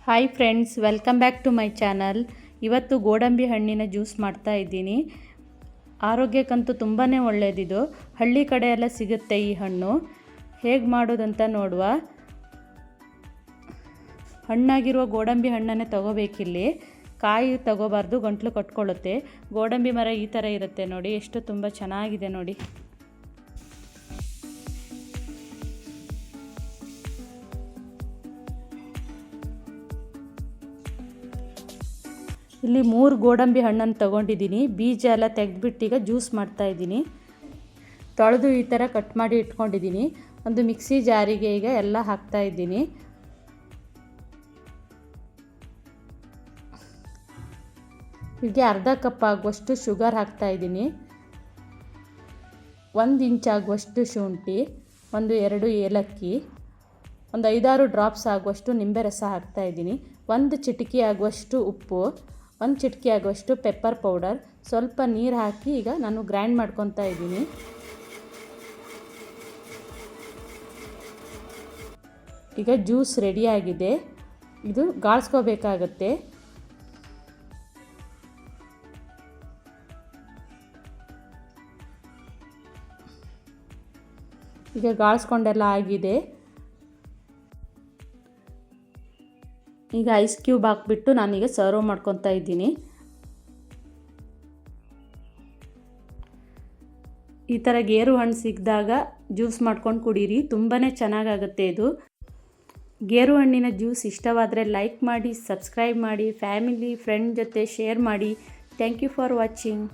Hi friends, welcome back to my channel. ಇವತ್ತು ಗೋಡಂಬಿ ಹಣ್ಣಿನ ಜ್ಯೂಸ್ ಮಾಡ್ತಾ ಇದ್ದೀನಿ. ಆರೋಗ್ಯಕ್ಕಂತೂ ತುಂಬಾ ಒಳ್ಳೆಯದಿದು. ಹಳ್ಳಿ ಕಡೆ ಎಲ್ಲ ಸಿಗುತ್ತೆ ಈ ಹಣ್ಣು. ಹೇಗೆ ಮಾಡೋದಂತ ನೋಡುವ. ಹಣ್ಣಾಗಿರುವ ಗೋಡಂಬಿ ಹಣ್ಣನ್ನೇ ತಗೋಬೇಕಿಲ್ಲಿ. ಕಾಯಿ ತಗೋಬಾರ್ದು, ಗಂಟ್ಲು ಕಟ್ಕೊಳ್ಳುತ್ತೆ. ಗೋಡಂಬಿ ಮರ ಈ ಥರ ಇರುತ್ತೆ ನೋಡಿ, ಎಷ್ಟು ತುಂಬ ಚೆನ್ನಾಗಿದೆ ನೋಡಿ. ಇಲ್ಲಿ 3 ಗೋಡಂಬಿ ಹಣ್ಣನ್ನು ತಗೊಂಡಿದ್ದೀನಿ. ಬೀಜ ಎಲ್ಲ ತೆಗೆದ್ಬಿಟ್ಟು ಈಗ ಜ್ಯೂಸ್ ಮಾಡ್ತಾಯಿದ್ದೀನಿ. ತೊಳೆದು ಈ ಥರ ಕಟ್ ಮಾಡಿ ಇಟ್ಕೊಂಡಿದ್ದೀನಿ. ಒಂದು ಮಿಕ್ಸಿ ಜಾರಿಗೆ ಈಗ ಎಲ್ಲ ಹಾಕ್ತಾಯಿದ್ದೀನಿ. ಹೀಗೆ ಅರ್ಧ ಕಪ್ ಆಗುವಷ್ಟು ಶುಗರ್ ಹಾಕ್ತಾಯಿದ್ದೀನಿ. 1 ಇಂಚ್ ಆಗುವಷ್ಟು ಶುಂಠಿ, 1-2 ಏಲಕ್ಕಿ, ಒಂದು 5-6 ಡ್ರಾಪ್ಸ್ ಆಗುವಷ್ಟು ನಿಂಬೆ ರಸ ಹಾಕ್ತಾಯಿದ್ದೀನಿ. 1 ಚಿಟಿಕೆ ಆಗುವಷ್ಟು ಉಪ್ಪು, 1 ಚಿಟಿಕೆ ಆಗುವಷ್ಟು ಪೆಪ್ಪರ್ ಪೌಡರ್, ಸ್ವಲ್ಪ ನೀರು ಹಾಕಿ ಈಗ ನಾನು ಗ್ರೈಂಡ್ ಮಾಡ್ಕೊತಾ ಇದ್ದೀನಿ. ಈಗ ಜ್ಯೂಸ್ ರೆಡಿಯಾಗಿದೆ. ಇದು ಗಾಳಿಸ್ಕೋಬೇಕಾಗತ್ತೆ. ಈಗ ಗಾಳಿಸ್ಕೊಂಡೆಲ್ಲ ಆಗಿದೆ. ಈಗ ಐಸ್ ಕ್ಯೂಬ್ ಹಾಕ್ಬಿಟ್ಟು ನಾನೀಗ ಸರ್ವ್ ಮಾಡ್ಕೊತಾ ಇದ್ದೀನಿ. ಈ ಥರ ಗೇರು ಹಣ್ಣು ಸಿಕ್ಕಿದಾಗ ಜ್ಯೂಸ್ ಮಾಡ್ಕೊಂಡು ಕುಡೀರಿ, ತುಂಬಾ ಚೆನ್ನಾಗಾಗುತ್ತೆ ಇದು. ಗೇರು ಹಣ್ಣಿನ ಜ್ಯೂಸ್ ಇಷ್ಟವಾದರೆ ಲೈಕ್ ಮಾಡಿ, ಸಬ್ಸ್ಕ್ರೈಬ್ ಮಾಡಿ, ಫ್ಯಾಮಿಲಿ ಫ್ರೆಂಡ್ ಜೊತೆ ಶೇರ್ ಮಾಡಿ. Thank you for watching.